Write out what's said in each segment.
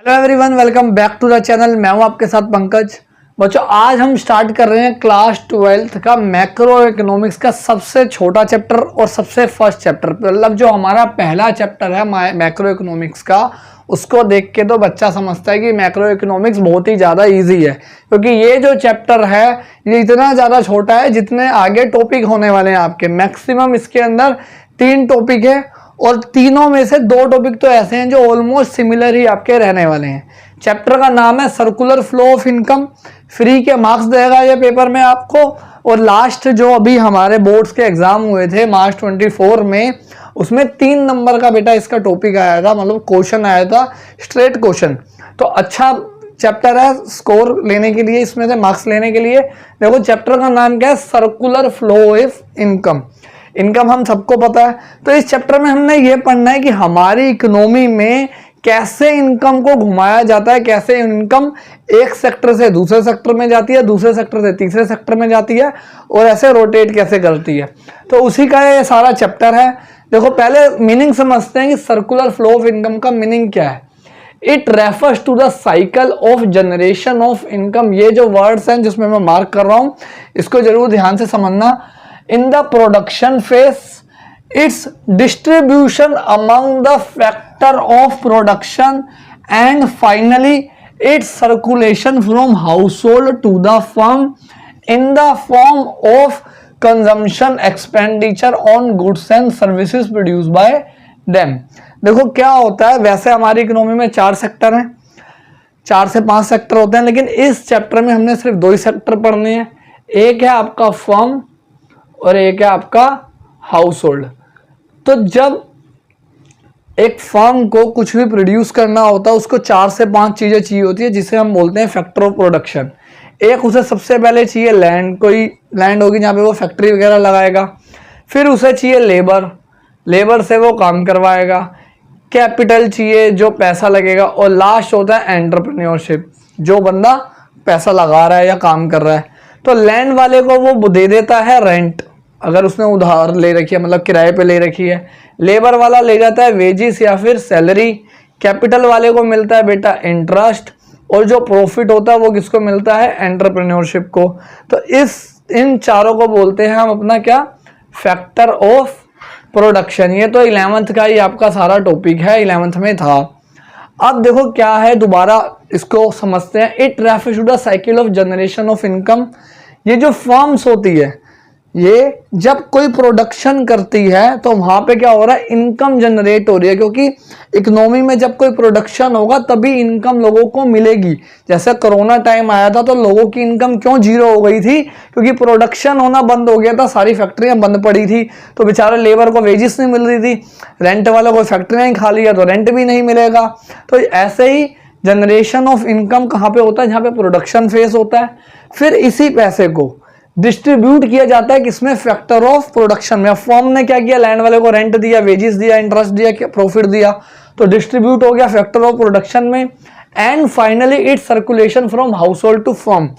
Hello everyone, welcome back to the channel. मैं हूं आपके साथ पंकज। बच्चों, आज हम स्टार्ट कर रहे हैं क्लास 12th का मैक्रो इकोनॉमिक्स का सबसे छोटा चैप्टर और सबसे फर्स्ट चैप्टर। मतलब जो हमारा पहला चैप्टर है मैक्रो इकोनॉमिक्स का, उसको देख के तो बच्चा समझता है कि मैक्रो इकोनॉमिक्स बहुत ही ज़्यादा इजी है, क्योंकि ये जो चैप्टर है ये इतना ज़्यादा छोटा है जितने आगे टॉपिक होने वाले हैं आपके। मैक्सिमम इसके अंदर 3 टॉपिक है और तीनों में से 2 टॉपिक तो ऐसे हैं जो ऑलमोस्ट सिमिलर ही आपके रहने वाले हैं। चैप्टर का नाम है circular flow of income. Free के मार्क्स देगा ये पेपर में आपको। और लास्ट जो अभी हमारे बोर्ड्स के एग्जाम हुए थे मार्च 24 में, उसमें 3 नंबर का बेटा इसका टॉपिक आया था, मतलब क्वेश्चन आया था, स्ट्रेट क्वेश्चन। तो अच्छा चैप्टर है स्कोर लेने के लिए, इसमें से मार्क्स लेने के लिए। देखो चैप्टर का नाम क्या है, circular flow of income. Income हम सबको पता है, तो इस चैप्टर में हमने ये पढ़ना है कि हमारी इकोनॉमी में कैसे इनकम को घुमाया जाता है, कैसे इनकम एक सेक्टर से दूसरे सेक्टर में जाती है, दूसरे सेक्टर से तीसरे सेक्टर में जाती है, और ऐसे रोटेट कैसे करती है। तो उसी का ये सारा चैप्टर है। देखो पहले मीनिंग समझते हैं कि सर्कुलर फ्लो ऑफ इनकम का मीनिंग क्या है। It refers to the cycle of generation of income. ये जो वर्ड्स हैं जिसमें मैं मार्क कर रहा हूं, इसको जरूर ध्यान से समझना। In the production phase, its distribution among the factor of production, and finally its circulation from household to the firm in the form of consumption expenditure on goods and services produced by them। देखो क्या होता है, वैसे हमारी economy में 4 sector हैं, 4 से 5 sector होते हैं, लेकिन इस चैप्टर में हमने सिर्फ 2 ही सेक्टर पढ़ने हैं। एक है आपका फर्म और एक है आपका हाउस होल्ड। तो जब एक फर्म को कुछ भी प्रोड्यूस करना होता है, उसको 4 से 5 चीजें चाहिए होती है, जिसे हम बोलते हैं फैक्टर ऑफ प्रोडक्शन। एक उसे सबसे पहले चाहिए लैंड, कोई लैंड होगी जहाँ पे वो फैक्ट्री वगैरह लगाएगा। फिर उसे चाहिए लेबर, लेबर से वो काम करवाएगा। कैपिटल चाहिए, जो पैसा लगेगा। और लास्ट होता है एंटरप्रेन्योरशिप, जो बंदा पैसा लगा रहा है या काम कर रहा है। तो लैंड वाले को वो दे देता है रेंट, अगर उसने उधार ले रखी है, मतलब किराए पे ले रखी है। लेबर वाला ले जाता है वेजिस या फिर सैलरी। कैपिटल वाले को मिलता है बेटा इंटरेस्ट, और जो प्रॉफिट होता है वो किसको मिलता है, एंटरप्रेन्योरशिप को। तो इन चारों को बोलते हैं हम अपना क्या, फैक्टर ऑफ प्रोडक्शन। ये तो 11th का ही आपका सारा टॉपिक है, 11th में था। अब देखो क्या है, दोबारा इसको समझते हैं। It refers to the cycle of generation of income. ये जो फर्म्स होती है, ये जब कोई प्रोडक्शन करती है तो वहां पे क्या हो रहा है, इनकम जनरेट हो रही है। क्योंकि इकोनॉमी में जब कोई प्रोडक्शन होगा तभी इनकम लोगों को मिलेगी। जैसे कोरोना टाइम आया था तो लोगों की इनकम क्यों 0 हो गई थी, क्योंकि प्रोडक्शन होना बंद हो गया था, सारी फैक्ट्रियां बंद पड़ी थी। तो बेचारे लेबर को वेजिस नहीं मिल रही थी, रेंट वालों को फैक्ट्रियां ही खा लिया तो रेंट भी नहीं मिलेगा। तो ऐसे ही जनरेशन ऑफ इनकम कहाँ पे होता है, जहाँ पे प्रोडक्शन फेस होता है। फिर इसी पैसे को डिस्ट्रीब्यूट किया जाता है किसमें, फैक्टर ऑफ प्रोडक्शन में। फर्म ने क्या किया, लैंड वाले को रेंट दिया, वेजेस दिया, इंटरेस्ट दिया, प्रॉफिट दिया, तो डिस्ट्रीब्यूट हो गया फैक्टर ऑफ प्रोडक्शन में। And finally it circulation from household to firm.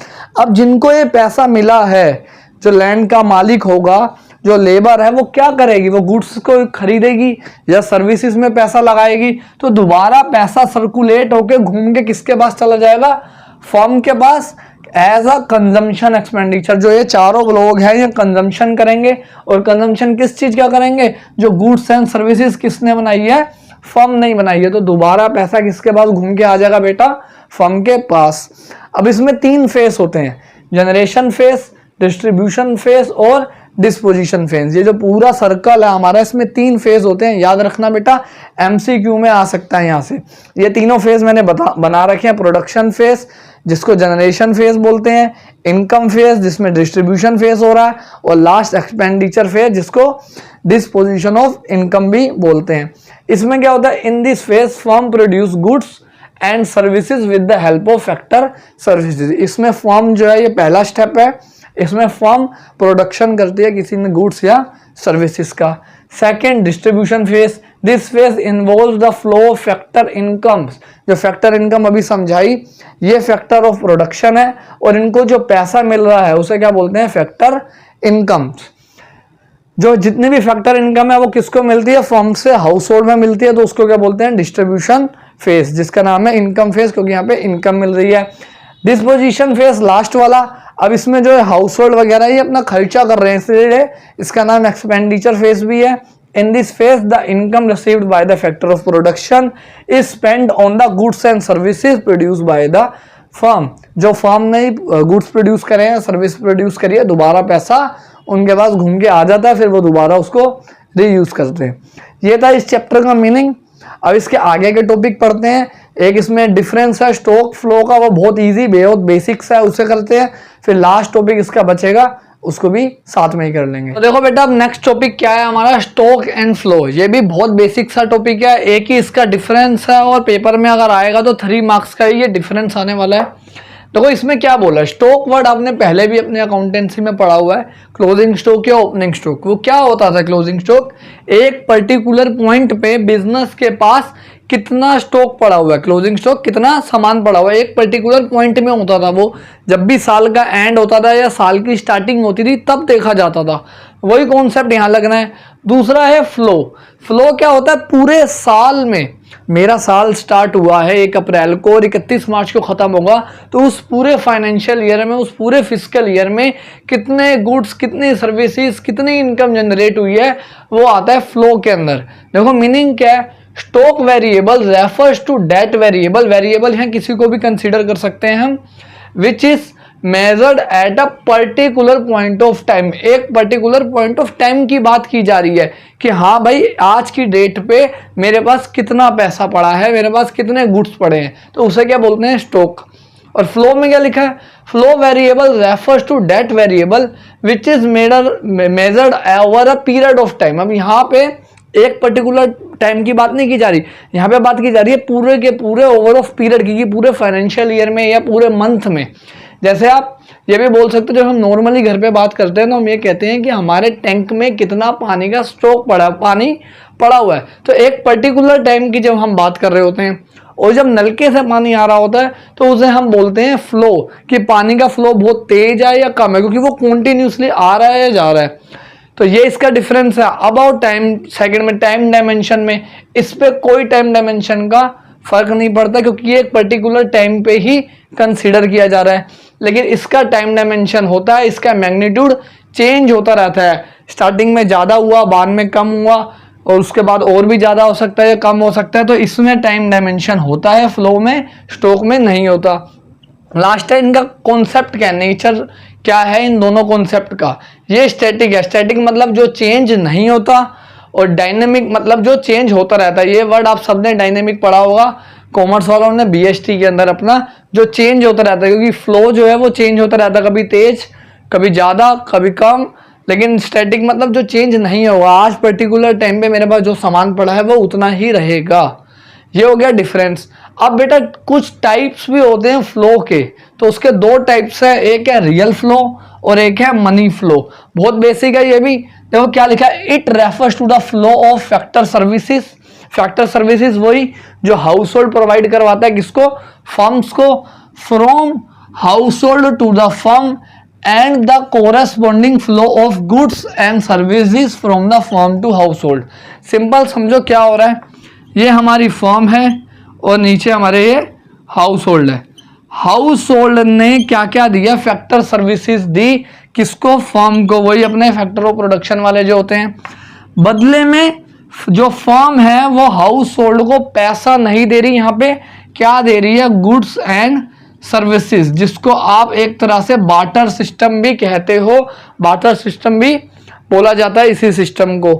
अब जिनको ये पैसा मिला है, जो लैंड का मालिक होगा, जो लेबर है, वो क्या करेगी, वो गुड्स को खरीदेगी या सर्विसेज में पैसा लगाएगी। तो दोबारा पैसा सर्कुलेट होके घूम के किसके पास चला जाएगा, फर्म के पास, एज अ कंजम्पशन एक्सपेंडिचर। जो ये चारों लोग हैं ये कंजम्पशन करेंगे, और कंजम्पशन किस चीज का करेंगे, जो गुड्स एंड सर्विसेज किसने बनाई है, फर्म नहीं बनाई है। तो दोबारा पैसा किसके पास घूम के आ जाएगा बेटा, फर्म के पास। अब इसमें 3 फेस होते हैं, जनरेशन फेस, डिस्ट्रीब्यूशन फेस और डिस्पोजिशन फेज। ये जो पूरा सर्कल है हमारा, इसमें 3 फेज होते हैं, याद रखना बेटा, MCQ में आ सकता है यहाँ से। ये तीनों फेज मैंने बना रखे हैं। प्रोडक्शन फेज जिसको जनरेशन फेज बोलते हैं, इनकम फेज जिसमें डिस्ट्रीब्यूशन फेज हो रहा है, और लास्ट एक्सपेंडिचर फेज जिसको डिस्पोजिशन ऑफ इनकम भी बोलते हैं। इसमें क्या होता है, in this phase firm produce goods and services with the help of factor services. इसमें फर्म जो है, ये पहला स्टेप है, इसमें फर्म प्रोडक्शन करती है किसी ने गुड्स या सर्विसेज का। Second, distribution phase. This phase involve the flow of factor incomes. जो फैक्टर इनकम अभी समझाई, ये फैक्टर ऑफ प्रोडक्शन है, और इनको जो पैसा मिल रहा है उसे क्या बोलते हैं, फैक्टर इनकम्स। जो जितनी भी फैक्टर इनकम है वो किसको मिलती है, फर्म से हाउस होल्ड में मिलती है, तो उसको क्या बोलते हैं, डिस्ट्रीब्यूशन फेज, जिसका नाम है इनकम फेज, क्योंकि यहाँ पे इनकम मिल रही है। डिस्पोजिशन फेज लास्ट वाला, अब इसमें जो है हाउस होल्ड वगैरह ये अपना खर्चा कर रहे हैं, इसलिए इसका नाम एक्सपेंडिचर फेज भी है। In this phase the income received by the factor of production is spend on the goods and services produce by the firm. जो फर्म ने गुड्स प्रोड्यूस करे हैं, सर्विस प्रोड्यूस करी है, दोबारा पैसा उनके पास घूम के आ जाता है, फिर वो दोबारा उसको रीयूज करते हैं। ये था इस चैप्टर का मीनिंग। अब इसके आगे के टॉपिक पढ़ते हैं। एक इसमें डिफरेंस है स्टॉक फ्लो का, वो बहुत इजी बहुत बेसिक्स है, उससे करते हैं। फिर लास्ट टॉपिक इसका बचेगा, उसको भी साथ में ही कर लेंगे। तो देखो बेटा, अब नेक्स्ट टॉपिक क्या है हमारा, स्टॉक एंड फ्लो। ये भी बहुत बेसिक सा टॉपिक है, एक ही इसका डिफरेंस है, और पेपर में अगर आएगा तो 3 मार्क्स का ये डिफरेंस आने वाला है। देखो इसमें क्या बोला है, स्टॉक वर्ड आपने पहले भी अपने अकाउंटेंसी में पढ़ा हुआ है, क्लोजिंग स्टॉक या ओपनिंग स्टॉक। वो क्या होता था क्लोजिंग स्टॉक, एक पर्टिकुलर पॉइंट पे बिजनेस के पास कितना स्टॉक पड़ा हुआ है, क्लोजिंग स्टॉक कितना सामान पड़ा हुआ है, एक पर्टिकुलर पॉइंट में होता था। वो जब भी साल का एंड होता था या साल की स्टार्टिंग होती थी तब देखा जाता था। वही कॉन्सेप्ट यहाँ लगना है। दूसरा है फ्लो। फ्लो क्या होता है, पूरे साल में, मेरा साल स्टार्ट हुआ है 1 अप्रैल को और 31 मार्च को खत्म होगा, तो उस पूरे फाइनेंशियल ईयर में, उस पूरे फिजिकल ईयर में कितने गुड्स, कितनी सर्विसेज, कितनी इनकम जनरेट हुई है, वो आता है फ्लो के अंदर। देखो मीनिंग क्या है, stock variable refers to that variable. Variable यहाँ किसी को भी कंसीडर कर सकते हैं हम, which is measured at a particular point of time. एक पर्टिकुलर पॉइंट ऑफ टाइम की बात की जा रही है कि हाँ भाई आज की डेट पे मेरे पास कितना पैसा पड़ा है, मेरे पास कितने गुड्स पड़े हैं, तो उसे क्या बोलते हैं, स्टॉक। और फ्लो में क्या लिखा है, flow variable refers to that variable which is measured over a period of time. अब यहाँ पे एक पर्टिकुलर टाइम की बात नहीं की जा रही, यहाँ पे बात की जा रही है पूरे के पूरे ओवर ऑफ पीरियड की, पूरे फाइनेंशियल ईयर में या पूरे मंथ में। जैसे आप ये भी बोल सकते हो, जब हम नॉर्मली घर पे बात करते हैं तो हम ये कहते हैं कि हमारे टैंक में कितना पानी का स्टॉक पानी पड़ा हुआ है। तो एक पर्टिकुलर टाइम की जब हम बात कर रहे होते हैं और जब नलके से पानी आ रहा होता है तो उसे हम बोलते हैं फ्लो, कि पानी का फ्लो बहुत तेज है या कम है, क्योंकि वो कॉन्टिन्यूसली आ रहा है या जा रहा है। तो ये इसका डिफरेंस है। अबाउट टाइम सेकंड में टाइम डायमेंशन में, इस पे कोई टाइम डायमेंशन का फर्क नहीं पड़ता, क्योंकि ये एक पर्टिकुलर टाइम पे ही कंसीडर किया जा रहा है। लेकिन इसका टाइम डायमेंशन होता है, इसका मैग्नीट्यूड चेंज होता रहता है। स्टार्टिंग में ज़्यादा हुआ, बाद में कम हुआ, और उसके बाद और भी ज़्यादा हो सकता है या कम हो सकता है। तो इसमें टाइम डायमेंशन होता है, फ्लो में, स्टॉक में नहीं होता। लास्ट है इनका कॉन्सेप्ट क्या है, नेचर क्या है इन दोनों कॉन्सेप्ट का। ये स्टैटिक है, स्टैटिक मतलब जो चेंज नहीं होता, और डायनेमिक मतलब जो चेंज होता रहता है। ये वर्ड आप सबने डायनेमिक पढ़ा होगा कॉमर्स वालों ने बीएसटी के अंदर अपना, जो चेंज होता रहता है, क्योंकि फ्लो जो है वो चेंज होता रहता है, कभी तेज कभी ज़्यादा कभी कम। लेकिन स्टैटिक मतलब जो चेंज नहीं होगा, आज पर्टिकुलर टाइम पे मेरे पास जो सामान पड़ा है वो उतना ही रहेगा। ये हो गया डिफरेंस। अब बेटा कुछ टाइप्स भी होते हैं फ्लो के, तो उसके 2 टाइप्स है, एक है रियल फ्लो और एक है मनी फ्लो। बहुत बेसिक है ये भी। देखो क्या लिखा है, it refers to the flow of factor services. Factor services वही जो हाउस होल्ड प्रोवाइड करवाता है, किसको, फर्म्स को, from household to the firm and the corresponding flow of goods and services from the firm to household. Simple समझो क्या हो रहा है, ये हमारी फर्म है और नीचे हमारे ये हाउस होल्ड है। हाउस होल्ड ने क्या क्या दिया, फैक्टर सर्विसेज दी, किसको, फर्म को, वही अपने फैक्टर ऑफ प्रोडक्शन वाले जो होते हैं। बदले में जो फर्म है वो हाउस होल्ड को पैसा नहीं दे रही, यहाँ पे क्या दे रही है, गुड्स एंड सर्विसेज, जिसको आप एक तरह से बार्टर सिस्टम भी कहते हो। बार्टर सिस्टम भी बोला जाता है इसी सिस्टम को।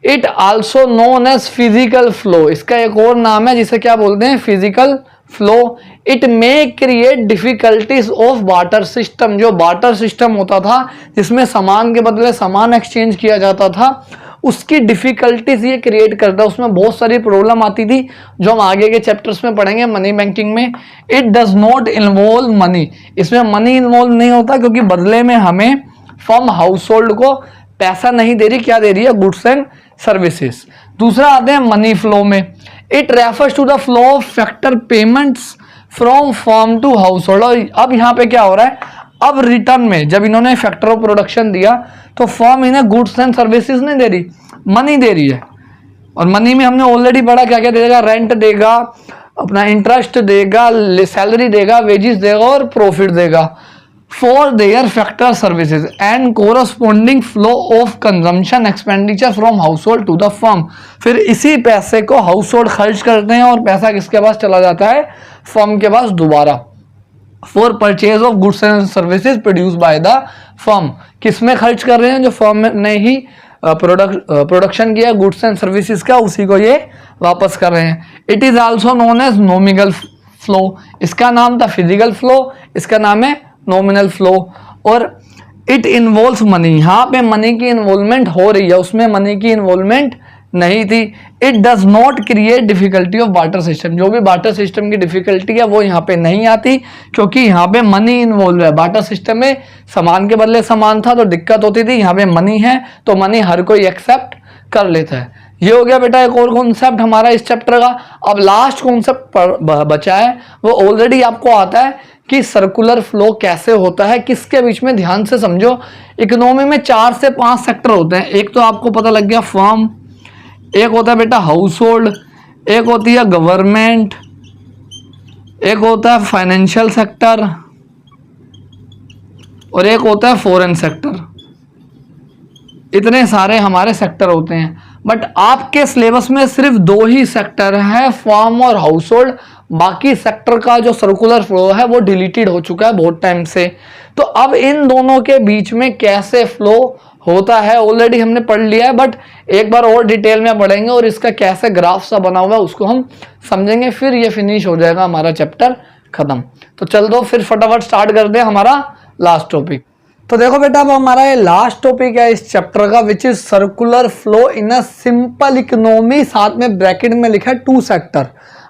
It also known as physical flow, इसका एक और नाम है जिसे क्या बोलते हैं, physical flow. It may create difficulties of barter system. जो बार्टर सिस्टम होता था जिसमें सामान के बदले सामान एक्सचेंज किया जाता था, उसकी डिफिकल्टीज ये क्रिएट करता है, उसमें बहुत सारी प्रॉब्लम आती थी जो हम आगे के चैप्टर्स में पढ़ेंगे मनी बैंकिंग में। It does not involve money, इसमें मनी इन्वॉल्व नहीं होता, क्योंकि बदले में हमें फर्म हाउस होल्ड को पैसा नहीं दे रही, क्या दे रही है, गुड्स एंड सर्विसेज। दूसरा आते हैं मनी फ्लो में। It refers to the flow of factor payments from firm to household. अब यहाँ पे क्या हो रहा है, अब रिटर्न में जब इन्होंने फैक्टर ऑफ प्रोडक्शन दिया तो फर्म इन्हें गुड्स एंड सर्विसेज नहीं दे रही, मनी दे रही है। और मनी में हमने ऑलरेडी पढ़ा क्या क्या देगा, रेंट देगा, अपना इंटरेस्ट देगा, सैलरी देगा, वेजेस देगा और प्रॉफिट देगा for their factor services and corresponding flow of consumption expenditure from household to the firm. फिर इसी पैसे को हाउस होल्ड खर्च करते हैं और पैसा किसके पास चला जाता है, फर्म के पास दोबारा। For purchase of goods and services produce by the firm, किस में खर्च कर रहे हैं, जो फर्म ने ही प्रोडक्शन किया गुड्स एंड सर्विसेज का, उसी को ये वापस कर रहे हैं। It is also known as nominal flow, इसका नाम था फिजिकल फ्लो, इसका नाम है नॉमिनल फ्लो। और इट इन्वॉल्व्स मनी, यहाँ पे मनी की इन्वॉल्वमेंट हो रही है, उसमें मनी की इन्वॉल्वमेंट नहीं थी। It does not create difficulty of barter system, जो भी बार्टर सिस्टम की डिफिकल्टी है वो यहाँ पे नहीं आती, क्योंकि यहाँ पे मनी इन्वॉल्व है। बार्टर सिस्टम में सामान के बदले सामान था तो दिक्कत होती थी, यहाँ पे मनी है तो मनी हर कोई एक्सेप्ट कर लेता है। ये हो गया बेटा एक और कॉन्सेप्ट हमारा इस चैप्टर का। अब लास्ट कॉन्सेप्ट बचा है, वो ऑलरेडी आपको आता है कि सर्कुलर फ्लो कैसे होता है, किसके बीच में, ध्यान से समझो। इकोनॉमी में 4 से 5 सेक्टर होते हैं। एक तो आपको पता लग गया फर्म, एक होता है बेटा हाउस होल्ड, एक होती है गवर्नमेंट, एक होता है फाइनेंशियल सेक्टर और एक होता है फॉरेन सेक्टर। इतने सारे हमारे सेक्टर होते हैं, बट आपके सिलेबस में सिर्फ 2 ही सेक्टर है, फर्म और हाउस होल्ड। बाकी सेक्टर का जो सर्कुलर फ्लो है वो डिलीटेड हो चुका है बहुत टाइम से। तो अब इन दोनों के बीच में कैसे फ्लो होता है ऑलरेडी हमने पढ़ लिया है, बट एक बार और डिटेल में पढ़ेंगे और इसका कैसे ग्राफ सा बना हुआ है उसको हम समझेंगे, फिर ये फिनिश हो जाएगा हमारा चैप्टर खत्म। तो चल दो फिर फटाफट स्टार्ट कर दे हमारा लास्ट टॉपिक। तो देखो बेटा अब हमारा ये लास्ट टॉपिक है इस चैप्टर का, which is circular flow in a simple economy. साथ में ब्रैकेट में लिखा है 2 सेक्टर।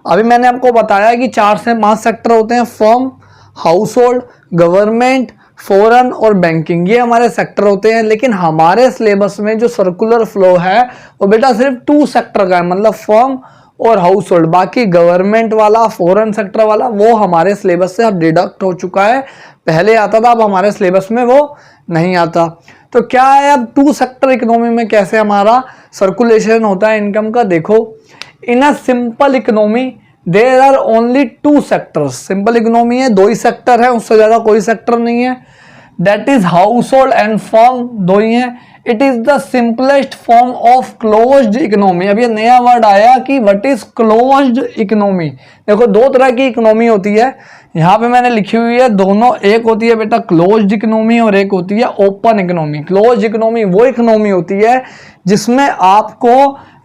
अभी मैंने आपको बताया कि 4 से 5 सेक्टर होते हैं, firm, house hold, government, foreign और बैंकिंग, ये हमारे सेक्टर होते हैं। लेकिन हमारे सिलेबस में जो सर्कुलर फ्लो है वो बेटा सिर्फ 2 सेक्टर का है, मतलब फर्म और हाउस होल्ड। बाकी गवर्नमेंट वाला, फॉरेन सेक्टर वाला वो हमारे सिलेबस से अब डिडक्ट हो चुका है। पहले आता था, अब हमारे सिलेबस में वो नहीं आता। तो क्या है अब 2 सेक्टर इकोनॉमी में कैसे हमारा सर्कुलेशन होता है इनकम का, देखो। In a simple economy there are only 2 sectors. Simple economy है, 2 ही सेक्टर है, उससे ज्यादा कोई सेक्टर नहीं है। That is house hold and firm, 2 ही है। It is the simplest form of closed economy. अब ये नया वर्ड आया कि व्हाट इज क्लोज्ड इकोनॉमी। देखो 2 तरह की इकोनॉमी होती है, यहाँ पे मैंने लिखी हुई है दोनों। एक होती है बेटा क्लोज्ड इकोनॉमी और एक होती है ओपन इकोनॉमी। क्लोज्ड इकोनॉमी वो इकोनॉमी होती है जिसमें आपको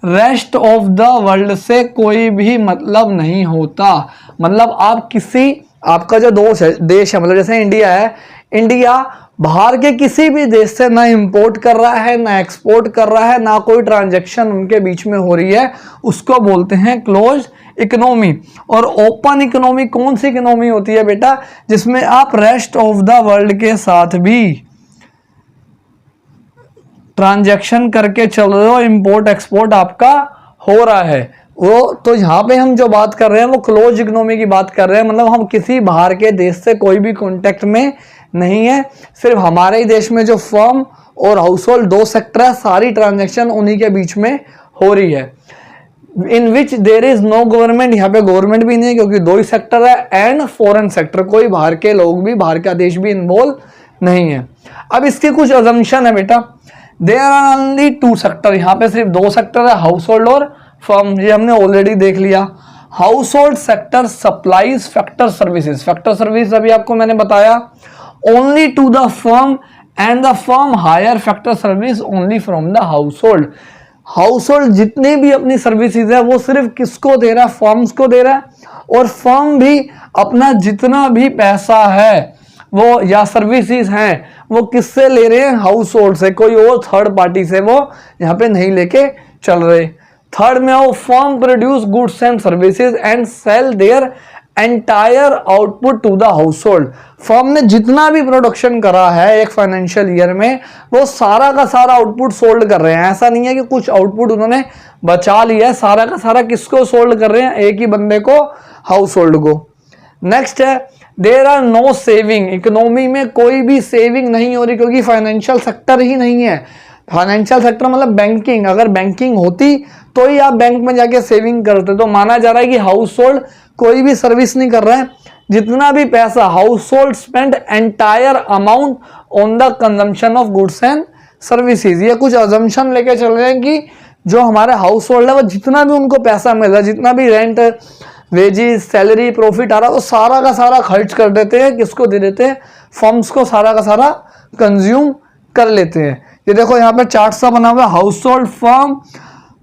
रेस्ट ऑफ द वर्ल्ड से कोई भी मतलब नहीं होता। मतलब आप किसी, आपका जो देश है, मतलब जैसे इंडिया है, इंडिया बाहर के किसी भी देश से ना इंपोर्ट कर रहा है, ना एक्सपोर्ट कर रहा है, ना कोई ट्रांजैक्शन उनके बीच में हो रही है, उसको बोलते हैं क्लोज इकोनॉमी। और ओपन इकोनॉमी कौन सी इकोनॉमी होती है बेटा, जिसमें आप रेस्ट ऑफ द वर्ल्ड के साथ भी ट्रांजैक्शन करके चल रहे हो, इंपोर्ट एक्सपोर्ट आपका हो रहा है वो। तो यहाँ पे हम जो बात कर रहे हैं वो क्लोज इकोनॉमी की बात कर रहे हैं, मतलब हम किसी बाहर के देश से कोई भी कॉन्टेक्ट में नहीं है। सिर्फ हमारे ही देश में जो फर्म और हाउस होल्ड 2 सेक्टर है, सारी ट्रांजैक्शन उन्हीं के बीच में हो रही है। इन विच देर इज नो गवर्नमेंट, यहाँ पे गवर्नमेंट भी नहीं है क्योंकि 2 ही सेक्टर है। एंड फॉरेन सेक्टर, कोई बाहर के लोग भी, बाहर का देश भी इन्वॉल्व नहीं है। अब इसके कुछ अजम्पशन है बेटा। देयर आर ओनली 2 सेक्टर, यहाँ पे सिर्फ 2 सेक्टर है, हाउस होल्ड और फर्म, ये हमने ऑलरेडी देख लिया। Household sector supplies factor services. Factor service अभी आपको मैंने बताया, only to the firm and the firm hire factor service only from the household. Household जितनी भी अपनी सर्विसेज है वो सिर्फ किसको दे रहा है, फर्म्स को दे रहा है। और फर्म भी अपना जितना भी पैसा है वो या सर्विसेज हैं वो किससे ले रहे हैं, हाउस होल्ड से, कोई और थर्ड पार्टी से वो यहाँ पे नहीं लेके चल रहे। थर्ड में आओ, firm produce goods and services and sell their entire output to the household. Firm ने जितना भी प्रोडक्शन करा है एक फाइनेंशियल ईयर में वो सारा का सारा आउटपुट सोल्ड कर रहे हैं। ऐसा नहीं है कि कुछ आउटपुट उन्होंने बचा लिया है, सारा का सारा किसको सोल्ड कर रहे हैं, एक ही बंदे को, हाउस होल्ड को। नेक्स्ट है, there are no saving. Economy में कोई भी सेविंग नहीं हो रही क्योंकि फाइनेंशियल सेक्टर ही नहीं है। फाइनेंशियल सेक्टर मतलब बैंकिंग, अगर बैंकिंग होती तो ही आप बैंक में जाके सेविंग करते। तो माना जा रहा है कि हाउस होल्ड कोई भी सर्विस नहीं कर रहा है, जितना भी पैसा house hold spend entire amount on the consumption of goods and services. ये कुछ अजम्पशन लेके चल रहे हैं कि जो हमारे हाउस होल्ड है वो जितना भी उनको पैसा मिल रहा है, जितना भी रेंट, वेजेस, सैलरी, प्रॉफिट आ रहा है, वो सारा का सारा खर्च कर देते हैं। किसको दे देते हैं? फर्म्स को सारा का सारा कंज्यूम कर लेते हैं। ये देखो यहाँ पे चार्ट सा बना हुआ है, house hold firm,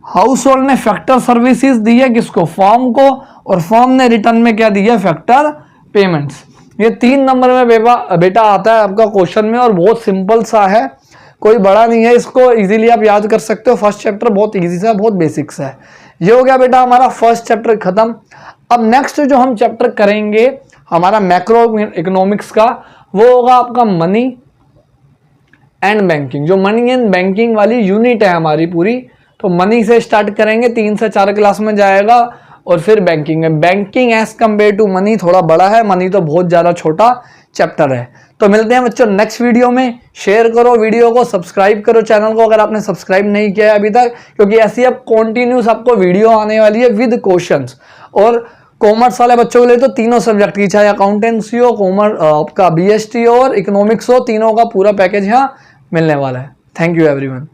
house hold ने फैक्टर सर्विसेज दी है किसको? फर्म को, और फर्म ने रिटर्न में क्या दिया? Factor payments. ये 3 नंबर में बेटा आता है आपका क्वेश्चन में, और बहुत सिंपल सा है, कोई बड़ा नहीं है, इसको इजीली आप याद कर सकते हो। फर्स्ट चैप्टर बहुत इजी सा, बहुत बेसिक सा है। ये हो गया बेटा हमारा फर्स्ट चैप्टर खत्म। अब नेक्स्ट जो हम चैप्टर करेंगे हमारा मैक्रो इकोनॉमिक्स का, वो होगा आपका मनी एंड बैंकिंग। जो मनी एंड बैंकिंग वाली यूनिट है हमारी पूरी, तो मनी से स्टार्ट करेंगे, 3 से 4 क्लास में जाएगा, और फिर बैंकिंग है। Banking as compare to money थोड़ा बड़ा है, मनी तो बहुत ज़्यादा छोटा चैप्टर है। तो मिलते हैं बच्चों नेक्स्ट वीडियो में। शेयर करो वीडियो को, सब्सक्राइब करो चैनल को अगर आपने सब्सक्राइब नहीं किया है अभी तक, क्योंकि ऐसी अब कॉन्टिन्यूस आपको वीडियो आने वाली है विद क्वेश्चंस। और कॉमर्स वाले बच्चों के लिए तो तीनों सब्जेक्ट की, चाहे अकाउंटेंसी हो, कॉमर्स आपका BST हो और इकोनॉमिक्स हो, तीनों का पूरा पैकेज यहाँ मिलने वाला है। Thank you everyone.